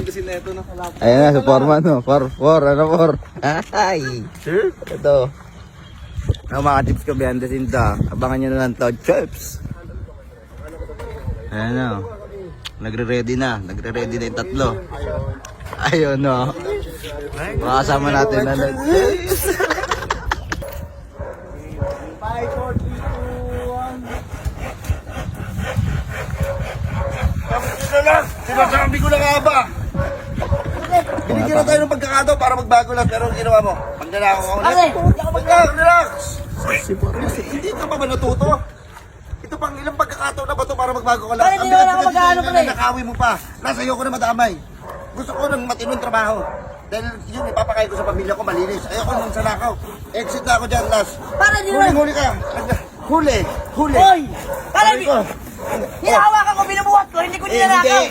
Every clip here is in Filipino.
kasi na ito, no? Ayan na, sa foreman, no? Ano for? Ay! Ito. Ang mga chips ko behind the scene to. Abangan nyo na lang to, chips! Ayan na. Nagre-ready na yung tatlo. Ayun, no? Makasama natin na lang. 5, 4, 3, 2, 1. Sinasabi ko na nga ba? Binigyan na tayo ng pagkakataon para magbago lang, pero ang ginawa mo, pagdala ako ulit. Relax! Hindi ka pa ba natuto? Ito pang ilang pagkakataon na ba ito para magbago ka lang? Ang bigat-bigat na nakakawi mo pa. Nasa iyo ko na madamay. Gusto ko ng matinong trabaho. Dahil yun, ipapakain ko sa pamilya ko malinis. Ayoko nang salakaw. Exit na ako dyan, last. Huli ka. Huli. Hoy! Para di... Hinahawakan ko, binubuhat ko, hindi ko nilalakaw.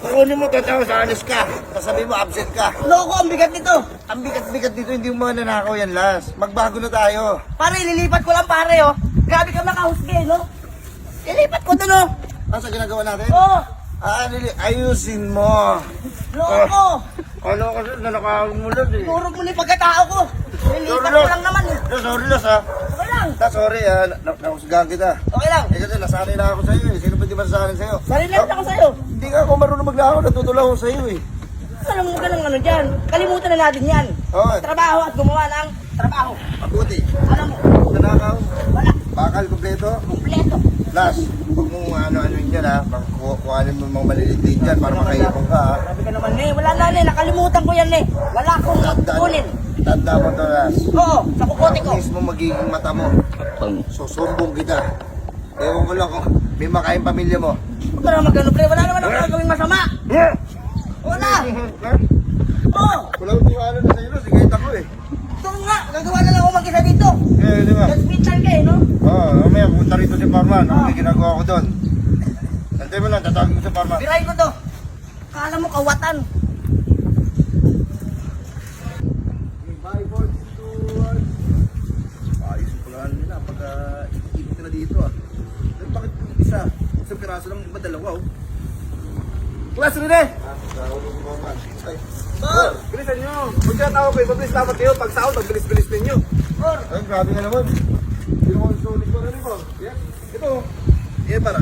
Kukunin mo, tatawa sa alis ka. Sasabihin mo, absent ka. Loko, ang bigat nito. Ang bigat-bigat dito, hindi mo nanakaw yan, last. Magbago na tayo. Pare, ililipat ko lang pare, oh. Grabe ka makahusge, no? Ilipat ko dun, oh. Ano sa ginagawa natin? Oh, Ayusin mo. loko. Ano kasi nanakawin mo lang eh. Turog mo na yung pagkatao ko. Ililipat ko lang naman, eh. Sorry, Los ha. Okay lang. Sorry nakusgahan kita. Okay lang. Eh kasi nasanay na ako sa'yo eh. Sino ba di ba nasanay sa'yo? Sarili lang ako sa'yo. Hindi ka ako marunong maglako, natutulong ako sa'yo eh. Alam mo ka ng ano dyan. Kalimutan na natin yan. Okay. Trabaho at gumawa ng trabaho. Mabuti. Alam mo, Nanakaw. wala. Bakal kompleto. Kompleto. Last, huwag mong ano-ano yun dyan ha. Kuhanin mo mga maliliit din dyan para makaipong ka ha. Grabe ka naman, eh. Wala na, eh. Nakalimutan ko yan, eh. Wala akong kunin. Tanda mo to, Last. Oo, sa kukote ko. Mismo magiging mata mo. Susumbong kita. Ewan ko lang kung may makain pamilya mo. Huwag ka na magano, pre. Wala naman ako gagawing masama. Wala. Oo. Wala ko tiwala na sa'yo, sige ako eh. Ito nga. Gagawa na lang ako mag-isa dito. Di ba? Hospital ka, eh, no? Oo, mamaya pumunta rito si Farman. Ano may ginagawa ko doon? Santay mo lang, tatawagin ko si Farman. Birahin ko to. Kala mo kawatan. Ayos yung pagkaan nila pagka ikot na dito ah. Pero bakit isa? Isang piraso lang ba dalawa oh? Class Rene! Bor! Bilisan nyo! Pag tinatawag ko, mabilis dapat kayo. Pag sahod, mabilis-bilis ninyo. Bor! Ay, grabe nga naman. Hindi naman sulit ko rin mo. Yan. Ito. Yan para.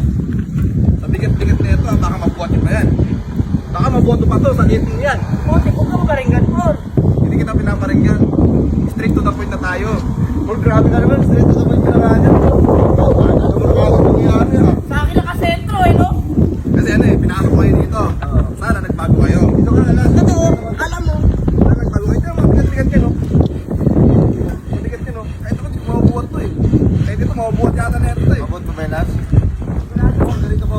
Sa bigat-bigat na ito, baka mabuhat nyo pa yan. Baka mabuhat pa to sa dating yan. Buti ko kang karinggan, Bor. Hindi kita pinaparinggan. Straight to the point na tayo. Or grabe ka naman, straight to the point ka na kanya. Ano magkakawag nangyari ha? Sa akin nakasentro, eh, no? Kasi ano eh, pinasok ko kayo dito. Sana nagbago kayo. Ito ka alas. Totoo. Alam mo. Sana nagbago kayo. Ito yung mabigat-bigat yan no? Mabigat yan no? Kahit ako dito mabubuhat to eh. Kahit dito mabubuhat yata na ito eh. Mabubuhat mo ba yun Lars? Ganito ko.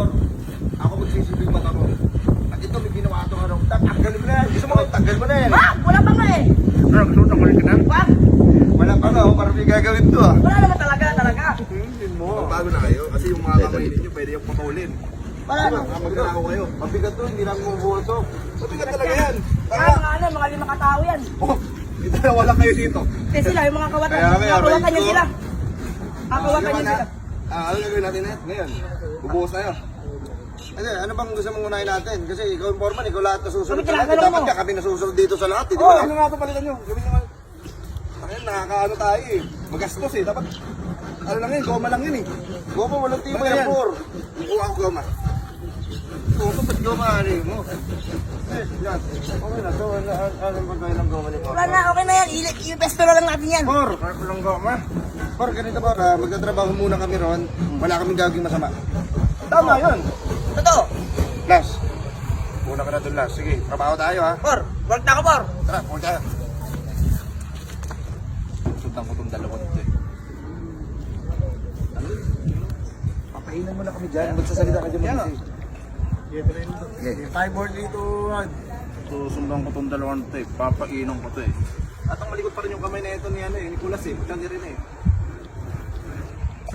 Ako magsisipig mata ko. At ito may ginawa ito ano. Tanggal mo na yan. Gusto mo tanggal mo na yan. Ha? Wala pa nga, eh. Ano, gusto mo tanggalin ka na? Wag. Wala pa nga, parang may gagawin to ah. Wala naman talaga. Hindi mo. Bago na kayo kasi yung mga kamay ninyo pwede yung putulin. Wala naman. Magkakaw kayo. Mabigat to, hindi namin mabubuhat to. Mabigat talaga yan. Ah, mga ano, mga 5 katao yan. Oh, hindi na wala kayo dito. Kasi sila, yung mga kawatan. Kaya, Kakawatan niya ito. sila. Kakawatan niya sila. Ano gagawin natin ngayon? Bubuhos tayo. Ano bang gusto mong unahin natin? Kasi ikaw yung foreman, ikaw lahat nasusunod sa lahat. Dapat ka kami nasusunod dito sa lahat. Hindi ba? Ano nga ito palitan nyo? Gawin nyo nga. Ayun, nakakaano tayo eh. Magastos eh. Dapat, ano lang yun, goma lang yun eh. Goma, walang tibay yan. Kuha ako goma. Kuha ko, ba't goma ano mo? Yan. Okay na. So, ano ba kayo ng goma ni Por? Wala na, okay na yan. I-pesto na lang natin yan. Por, kaya ko lang goma. Por, ganito Por, magtatrabaho muna kami ron. Wala kaming gagawing masama. Tama yun. Totoo. Last. Muna ka na dun last. Sige, trabaho tayo ha. Por, work na ako, Por. Tara, muna tayo. Sundan ko itong dalawang ito eh. Ano? Papainan mo na kami dyan. Magsasalita ka dyan mag-isip. Okay. 5 dito. Susundan ko itong dalawang ito eh. Papainan ko ito eh. At ang malikot pa rin yung kamay na ito ni ano eh. Nicolas eh. Magkandi rin eh.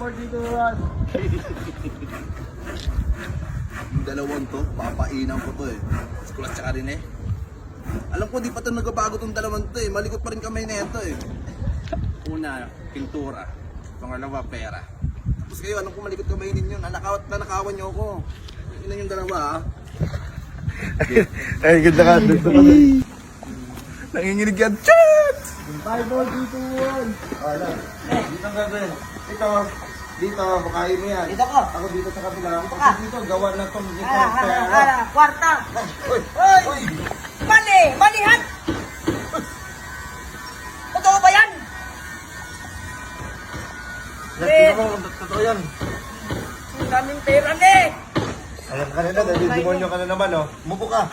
4 dito. Yung dalawang to, papainan ko to eh. Kulat tsaka rin eh. Alam ko di pa ito nagbabago tong dalawang to eh. Malikot pa rin kamay na ito eh. Una, pintura. Pangalawa, pera. Tapos kayo, anong kung malikot kamay ninyo? Nanakawan nyo ako. Yun yung dalawa ha. Ay, ganda ka. Dito ka. Nanginginig yan. Chat! 5 more dito yun. Wala. Dito ang gagawin. Ito. Dito, bukain mo yan. Dito ko. Ako dito sa kapila. ka. Dito, gawa na itong dito. Kwarta. Uy! Uy! Uy! Mali! Malihan! Totoo ba yan? Tingnan mo, totoo yan. Ang daming pera ni! Alam ka na na, dahil demonyo ka na naman, oh. Mupo ka.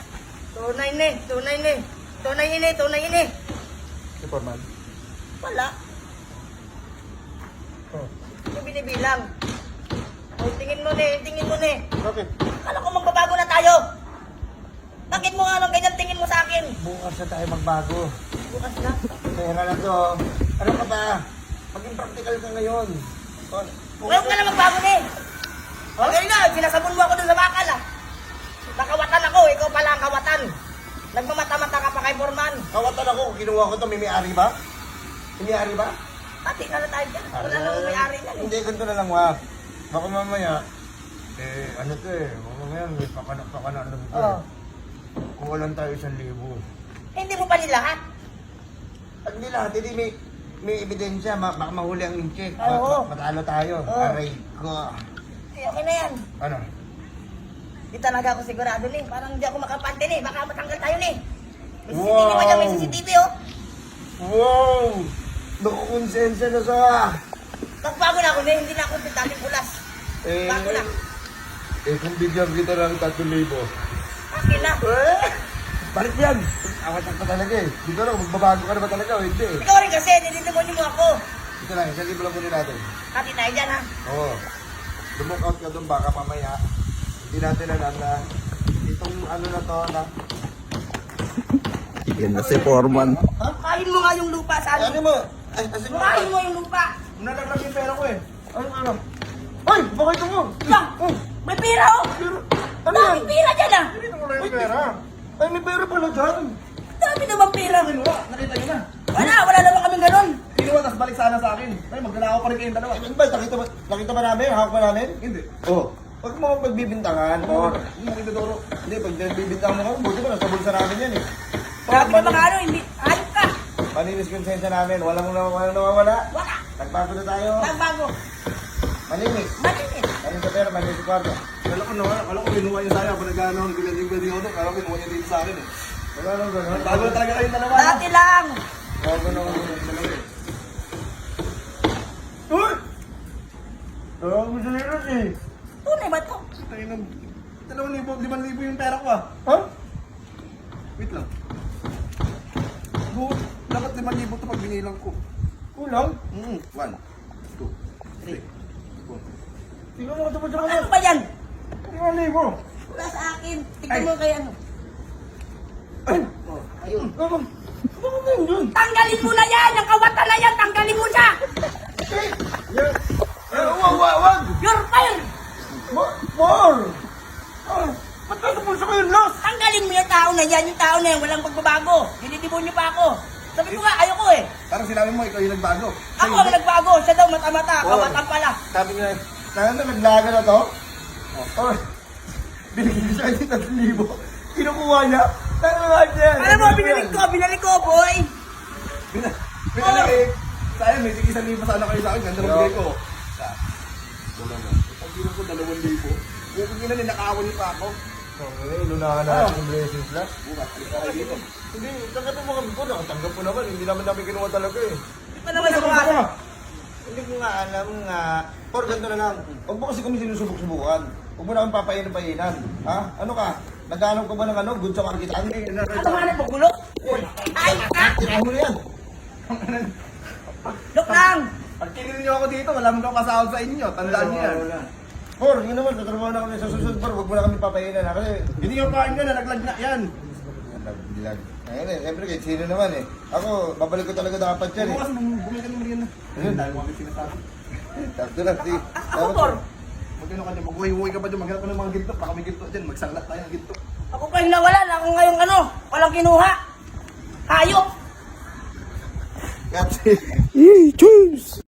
Tunay ni! Tunay ni! Tunay ini! Tunay ini! Si Forman. Wala. Oh. Hindi binibilang. O, tingin mo ni! Tingin mo ni! Bakit? Akala ko magbabago na tayo! Bakit mo nga lang ganyan tingin mo sa akin? Bukas na tayo magbago. Bukas na. Pera na to. Ano ka ba? Maging practical ka ngayon. Ngayon ka na magbago ni! Okay na! Sinasabon mo ako dun sa bakal ah! Nakawatan ako! Ikaw pala ang kawatan! Nagmamata-mata ka pa kay Forman! Kawatan ako. Ginawa ko to. May may-ari ba? May may-ari ba? Pati na tayo dyan. Wala namang may-ari na. Hindi, ganito na lang, Wap. Baka mamaya, ano to eh. Baka mamaya may pakanak-pakanak na ito. Oo. Kung walang tayo 1,000. Hindi mo pa nilahat. Pag nila, hindi may ebidensya. Baka mahuli ang incheck. Oo. Matalo tayo. Oo. Aray ko. Eh, okay na yan. Ano? Di talaga ako sigurado ni. Parang hindi ako makapante ni. Baka matanggal tayo ni. May CCTV Wow. pa dyan. May CCTV oh. Wow! Nakukonsensya na sa... Nagbago na ako ni. Hindi na ako dating pulas. Bago na. Kung bigyan kita ng 3,000. Akin na. Balik yan! Awat ka talaga eh. Dito lang, magbabago ka na ba talaga o hindi eh. Ikaw rin kasi. Ninidemonyo mo ako. Ito lang, 1,000 lang muna natin. Hati tayo dyan ha. Oo. Lumok out ka doon baka mamaya. Hindi natin alam na itong ano na to na... Yan na si Foreman. Kain mo nga yung lupa sa Ano akin. mo? Ay, kasi mo. Kain mo yung lupa. Nalaglag yung pera ko eh. Ano? Ay, bakit mo? Lang. May pira oh. Ano yan? May pira dyan ah. Hindi ko lang yung pera. Ay, may pera pala dyan. Dami naman pira. Kinuha, nakita niyo na. Wala naman kaming ganun. Kinuha, tapos balik sana sa akin. Ay, magdala pa rin kayong dalawa. Ano ba? Nakita ba namin? Hawak ba namin? Hindi. Oo. Huwag mo magbibintangan, or hindi mo ituturo. Hindi, pag nagbibintangan mo kami, buti ba nasa bulsa namin yan eh. Grabe na mga ano, hindi. Ayok ka. Malinis konsensya namin, walang nawawala. Wala. Nagbago na tayo. Nagbago. Malinis. Malinis. Malinis sa pera, malinis sa kwarto. Kala ko kinuha niya sa'yo, pag nag-ano, nag-building ako, kala ko kinuha niya dito sa akin eh. Wala nang gano'n. Bago na talaga kayong dalawa. Dati lang. Bago na kayong dalawa eh. Uy! Tawag mo sa liros eh. Tunay ba to? Tayo ng 2,000, 5,000 yung pera ko ah. Ha? Wait lang. Dapat 5,000 ito pag binilang ko. Kulang? 1, 2, 3, 4. Tingnan mo ito pa dyan. Ano ba yan? 5,000. Wala sa akin. Tignan mo kay ano. Ay! Ayun. Ano ba yun? Tanggalin mo na yan. Yung kawatan na yan. Tanggalin mo siya. Wag! You're fired. More! Ba't nasa pulsa ko yung loss? Tanggalin mo yung tao na yan. Yung tao na yan. Walang pagbabago. Dinidibon niyo pa ako. Sabi ko nga, ayoko eh. Parang sinabi mo, ikaw yung nagbago. Ako ang nagbago. Siya daw mata-mata. Kawatan pala. Sabi niya, naglaga na to? Oh, binigyan siya yung 3,000. Kinukuha niya. Tangan niya. Alam mo, binalik ko, boy. Binalik. Sayang, may 1,000 sana kayo sa akin. Ganda ng bigay ko. Wala na. Pag bilang ko 2,000. Kung kina ninakawan niyo pa ako. Okay, lunahan natin yung blessings lang. Bukas, halika kayo dito. Hindi, tanggapin mo kami po. Nakatanggap ko naman. Hindi naman namin kinuha talaga eh. Hindi pa naman ako alam. Hindi ko nga alam nga. Por, ganito na lang. Huwag mo kasi kami sinusubok-subukan. Huwag mo na kami papainan-painan. Ha? Ano ka? Naghanap ka ba ng ano? Good sa marketan? Ano nga na pagbulo? Ay, ka! Tirahan mo na yan. Look lang! Pag kinil niyo ako dito, wala mong kasahod sa inyo. Tandaan niyo yan. Por, yun naman. Tatrabaho na kami sa susunod. Por, huwag mo na kami papainan. Ha? Kasi hindi yung pain ka na. Naglag na yan. Naglag. Ayun eh. Siyempre kahit sino naman eh. Ako, babalik ko talaga dapat yan eh. Bukas, bumili ka naman yan. Ayun, dahil mo kami sinasabi. Takto na. Ako, Por. Magkano ka dyan, mag-uwi ka pa dyan, maghanap ka ng mga ginto, baka may ginto dyan, magsalat tayo ng ginto. Ako pa yung nawalan. Ako ngayong ano, walang kinuha. Hayop! Kasi, Yee, cheers!